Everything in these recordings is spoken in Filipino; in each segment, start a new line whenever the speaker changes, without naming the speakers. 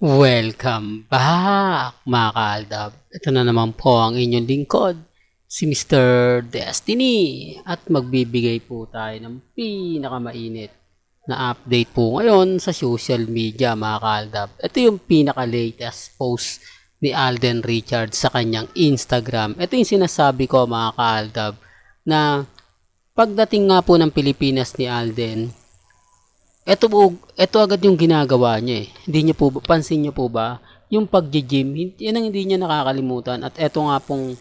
Welcome back mga kaaldab. Ito na naman po ang inyong lingkod, si Mr. Destiny. At magbibigay po tayo ng pinakamainit na update po ngayon sa social media mga kaaldab. Ito yung pinaka-latest post ni Alden Richards sa kanyang Instagram. Ito yung sinasabi ko mga kaaldab na pagdating nga po ng Pilipinas ni Alden, ito agad yung ginagawa niya eh. Hindi niyo po, pansin niyo po ba, yung pag-gym, yan ang hindi niya nakakalimutan. At ito nga pong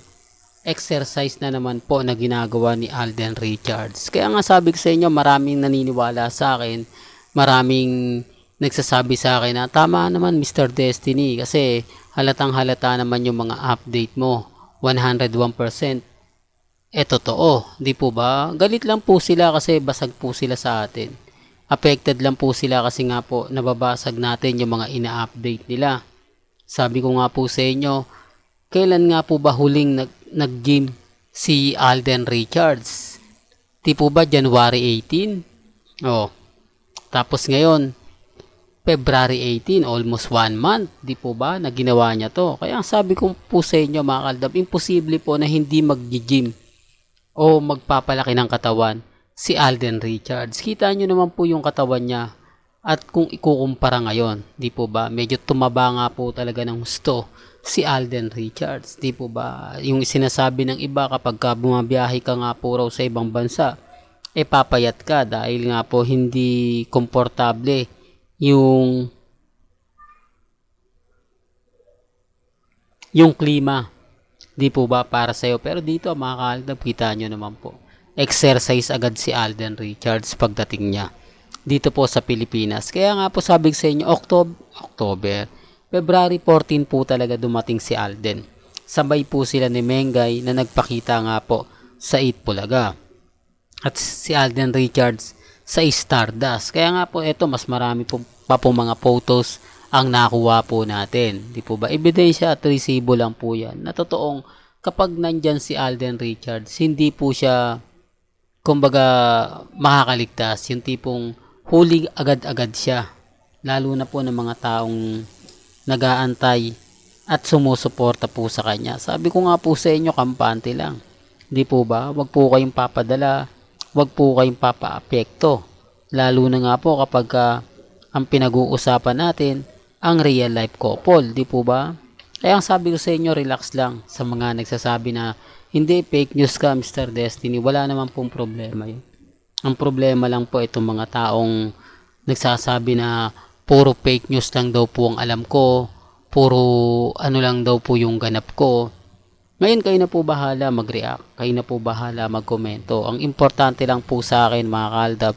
exercise na naman po na ginagawa ni Alden Richards. Kaya nga sabi ko sa inyo, maraming naniniwala sa akin, maraming nagsasabi sa akin na tama naman Mr. Destiny kasi halatang halata naman yung mga update mo, 101%. Totoo, di po ba? Galit lang po sila kasi basag po sila sa atin. Affected lang po sila kasi nga po nababasag natin yung mga ina-update nila. Sabi ko nga po sa inyo, kailan nga po ba huling nag-gym si Alden Richards? Di po ba January 18? Oh. Tapos ngayon, February 18, almost 1 month. Di po ba na ginawa niya to? Kaya sabi ko po sa inyo mga kaldab, imposible po na hindi mag-gym o magpapalaki ng katawan si Alden Richards. Kita nyo naman po yung katawan niya at kung ikukumpara ngayon, di po ba, medyo tumaba nga po talaga ng gusto si Alden Richards, di po ba, yung sinasabi ng iba kapag ka bumabiyahe ka nga po raw sa ibang bansa, papayat ka dahil nga po hindi komportable yung klima, di po ba, para sa'yo. Pero dito mga kaaldab, kita nyo naman po, exercise agad si Alden Richards pagdating niya dito po sa Pilipinas. Kaya nga po sabi sa inyo, February 14 po talaga dumating si Alden. Sabay po sila ni Mengay na nagpakita nga po sa 8 Bulaga. At si Alden Richards sa Stardust. Kaya nga po ito, mas marami po pa po mga photos ang nakuha po natin. Di po ba? Ebidensya at resibo lang po yan. Na totoong kapag nandyan si Alden Richards, hindi po siya kumbaga makakaligtas, yung tipong huli agad-agad siya, lalo na po ng mga taong nag-aantay at sumusuporta po sa kanya. Sabi ko nga po sa inyo, kampante lang, di po ba? Wag po kayong papadala, wag po kayong papa-apekto, lalo na nga po kapag ang pinag-uusapan natin ang real life couple, di po ba? Kaya ang sabi ko sa inyo, relax lang sa mga nagsasabi na hindi, fake news ka Mr. Destiny. Wala naman pong problema yun. Ang problema lang po itong mga taong nagsasabi na puro fake news lang daw po ang alam ko, puro ano lang daw po yung ganap ko. Ngayon kayo na po bahala mag-react, kayo na po bahala mag-komento. Ang importante lang po sa akin mga kaaldab,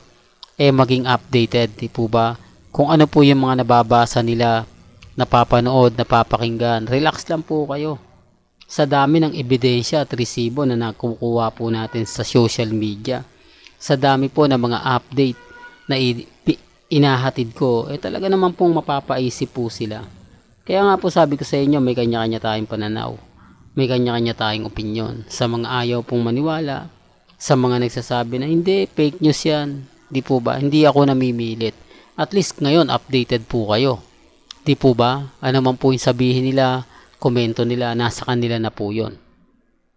maging updated, di po ba? Kung ano po yung mga nababasa nila, napapanood, napapakinggan, relax lang po kayo. Sa dami ng ebidensya at resibo na nakukuha po natin sa social media, sa dami po ng mga update na inahatid ko, talaga naman pong mapapaisip po sila. Kaya nga po sabi ko sa inyo, may kanya-kanya tayong pananaw, may kanya-kanya tayong opinyon. Sa mga ayaw pong maniwala, sa mga nagsasabi na hindi, fake news yan, di po ba, hindi ako namimilit. At least ngayon updated po kayo, di po ba, ano man po yung sabihin nila, komento nila, nasa kanila na po yun.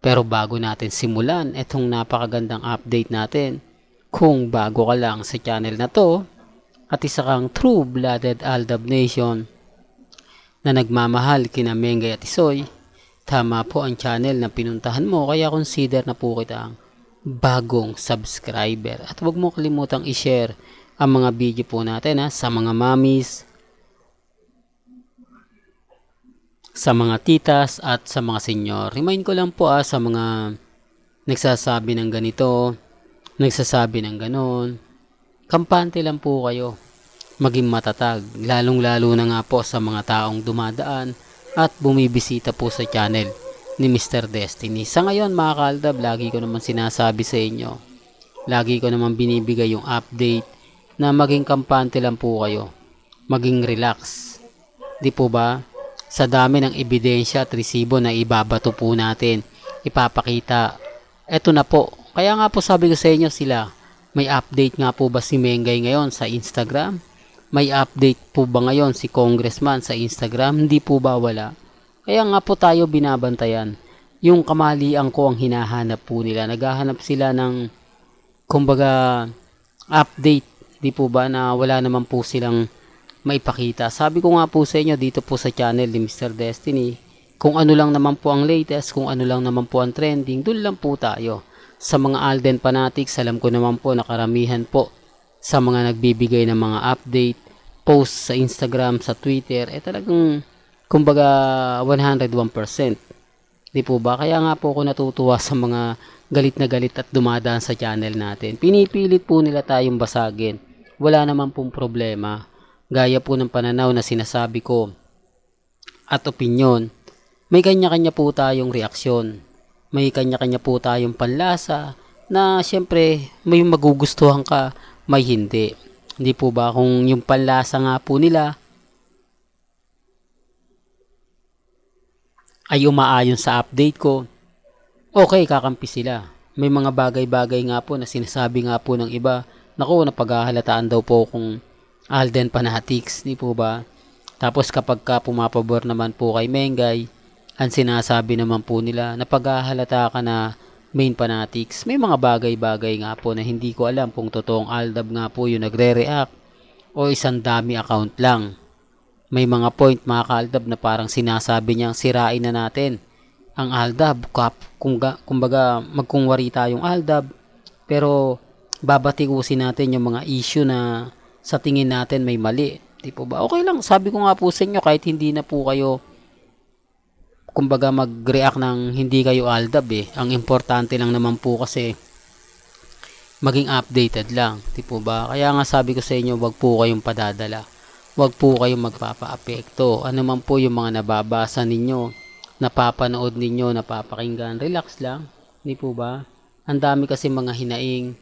Pero bago natin simulan itong napakagandang update natin, kung bago ka lang sa channel na to at isa kang true-blooded Aldab Nation na nagmamahal kina Mengay at Isoy, tama po ang channel na pinuntahan mo, kaya consider na po kita ang bagong subscriber. At huwag mo kalimutang i-share ang mga video po natin sa mga mommies, sa mga titas at sa mga senyor. Remind ko lang po sa mga nagsasabi ng ganito, nagsasabi ng ganon, kampante lang po kayo, maging matatag, lalong-lalo na nga po sa mga taong dumadaan at bumibisita po sa channel ni Mr. Destiny. Sa ngayon mga kaaldab, lagi ko naman sinasabi sa inyo, lagi ko naman binibigay yung update na maging kampante lang po kayo, maging relax, di po ba? Sa dami ng ebidensya at resibo na ibabato po natin, ipapakita, eto na po. Kaya nga po sabi ko sa inyo sila, may update nga po ba si Mengay ngayon sa Instagram? May update po ba ngayon si Congressman sa Instagram? Hindi po ba wala? Kaya nga po tayo binabantayan. Yung kamalian ko ang hinahanap po nila. Naghahanap sila ng kumbaga update. Di po ba na wala naman po silang maipakita. Sabi ko nga po sa inyo dito po sa channel ni Mr. Destiny, kung ano lang naman po ang latest, kung ano lang naman po ang trending, dun lang po tayo. Sa mga Alden fanatics, alam ko naman po na karamihan po sa mga nagbibigay ng mga update, post sa Instagram, sa Twitter, talagang kumbaga 101%. Di po ba? Kaya nga po ako natutuwa sa mga galit na galit at dumadaan sa channel natin. Pinipilit po nila tayong basagin. Wala naman pong problema. Gaya po ng pananaw na sinasabi ko at opinyon, may kanya-kanya po tayong reaksyon. May kanya-kanya po tayong panlasa na syempre may magugustuhan ka, may hindi. Hindi po ba kung yung panlasa nga po nila ay umaayon sa update ko, okay, kakampi sila. May mga bagay-bagay nga po na sinasabi nga po ng iba, naku, napaghahalataan daw po kung Alden fanatics, di po ba? Tapos kapag ka pumapabor naman po kay Mengay, ang sinasabi naman po nila, napaghahalata ka na main fanatics. May mga bagay-bagay nga po na hindi ko alam kung totoong Aldab nga po yung nagre-react o isang dami account lang. May mga point mga ka-Aldab na parang sinasabi niyang sirain na natin ang Aldab. Kumbaga magkungwari tayong Aldab, pero babatikusin natin yung mga issue na sa tingin natin may mali. Di po ba? Okay lang, sabi ko nga po sa inyo, kahit hindi na po kayo kumbaga mag-react ng hindi kayo Aldab Ang importante lang naman po kasi maging updated lang, di po ba? Kaya nga sabi ko sa inyo, wag po kayong padadala. Wag po kayong magpapa-apekto. Ano man po yung mga nababasa ninyo, napapanood ninyo, napapakinggan, relax lang, di po ba? Ang dami kasi mga hinaing,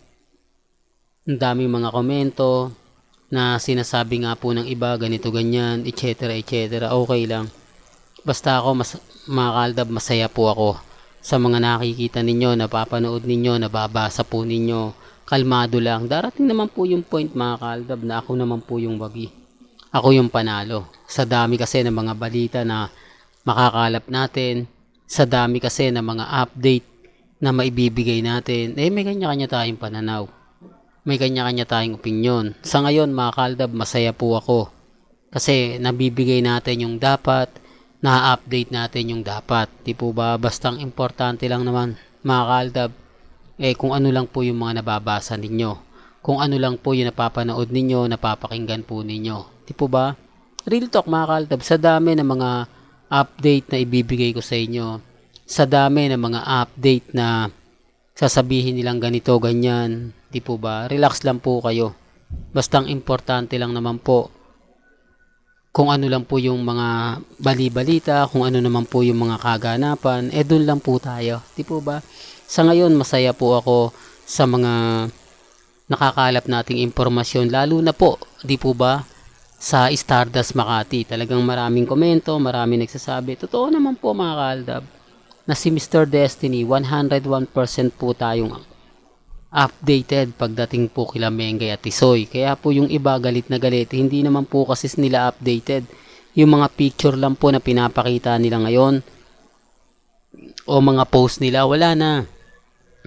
ang dami mga komento na sinasabi nga po ng iba, ganito ganyan, etc. etc. Okay lang. Basta ako, mga ka-Aldab, masaya po ako sa mga nakikita ninyo, napapanood ninyo, nababasa po ninyo. Kalmado lang. Darating naman po yung point mga ka-Aldab na ako naman po yung wagi. Ako yung panalo. Sa dami kasi ng mga balita na makakalap natin, sa dami kasi ng mga update na maibibigay natin, may kanya-kanya tayong pananaw. May kanya-kanya tayong opinyon. Sa ngayon mga ka-Aldab, masaya po ako. Kasi nabibigay natin yung dapat, na-update natin yung dapat. Di po ba? Bastang importante lang naman mga ka-Aldab, kung ano lang po yung mga nababasa ninyo. Kung ano lang po yung napapanood ninyo, napapakinggan po ninyo. Di po ba? Real talk mga ka-Aldab, sa dami ng mga update na ibibigay ko sa inyo, sa dami ng mga update na sasabihin nilang ganito, ganyan, di po ba? Relax lang po kayo. Bastang importante lang naman po kung ano lang po yung mga bali-balita, kung ano naman po yung mga kaganapan, doon lang po tayo. Di po ba? Sa ngayon, masaya po ako sa mga nakakalap nating impormasyon, lalo na po, di po ba, sa Stardust Makati. Talagang maraming komento, maraming nagsasabi. Totoo naman po mga ka-Aldab, na si Mr. Destiny, 101% po tayong updated pagdating po kila Mengay at Tisoy. Kaya po yung iba galit na galit, hindi naman po kasi nila updated. Yung mga picture lang po na pinapakita nila ngayon o mga post nila, wala na.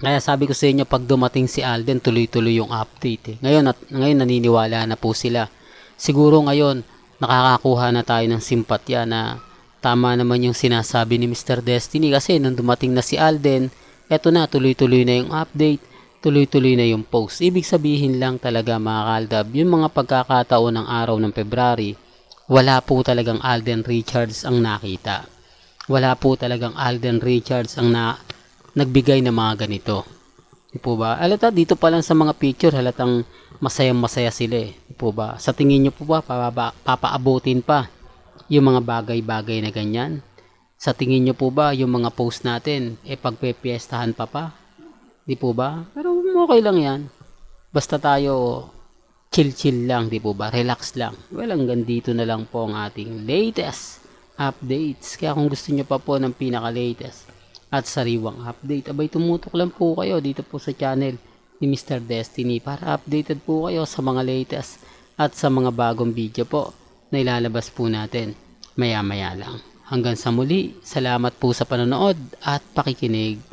Kaya sabi ko sa inyo, pag dumating si Alden, tuloy-tuloy yung update. Ngayon naniniwala na po sila. Siguro ngayon nakakakuha na tayo ng simpatya na tama naman yung sinasabi ni Mr. Destiny, kasi nung dumating na si Alden, eto na, tuloy-tuloy na yung update, tuloy-tuloy na yung post. Ibig sabihin lang talaga mga ka-Aldab, yung mga pagkakataon ng araw ng February, wala po talagang Alden Richards ang nakita. Wala po talagang Alden Richards ang nagbigay ng mga ganito. Di po ba? Halata dito pa lang sa mga picture, halatang masayang-masaya sila Di po ba? Sa tingin nyo po ba, papaabutin pa yung mga bagay-bagay na ganyan? Sa tingin nyo po ba, yung mga post natin, pagpepiestahan pa? Di po ba? Pero okay lang yan. Basta tayo chill-chill lang, di po ba? Relax lang. Well, hanggang dito na lang po ang ating latest updates. Kaya kung gusto nyo pa po ng pinaka-latest at sariwang update, abay tumutok lang po kayo dito po sa channel ni Mr. Destiny para updated po kayo sa mga latest at sa mga bagong video po na ilalabas po natin maya maya lang. Hanggang sa muli, salamat po sa panonood at pakikinig.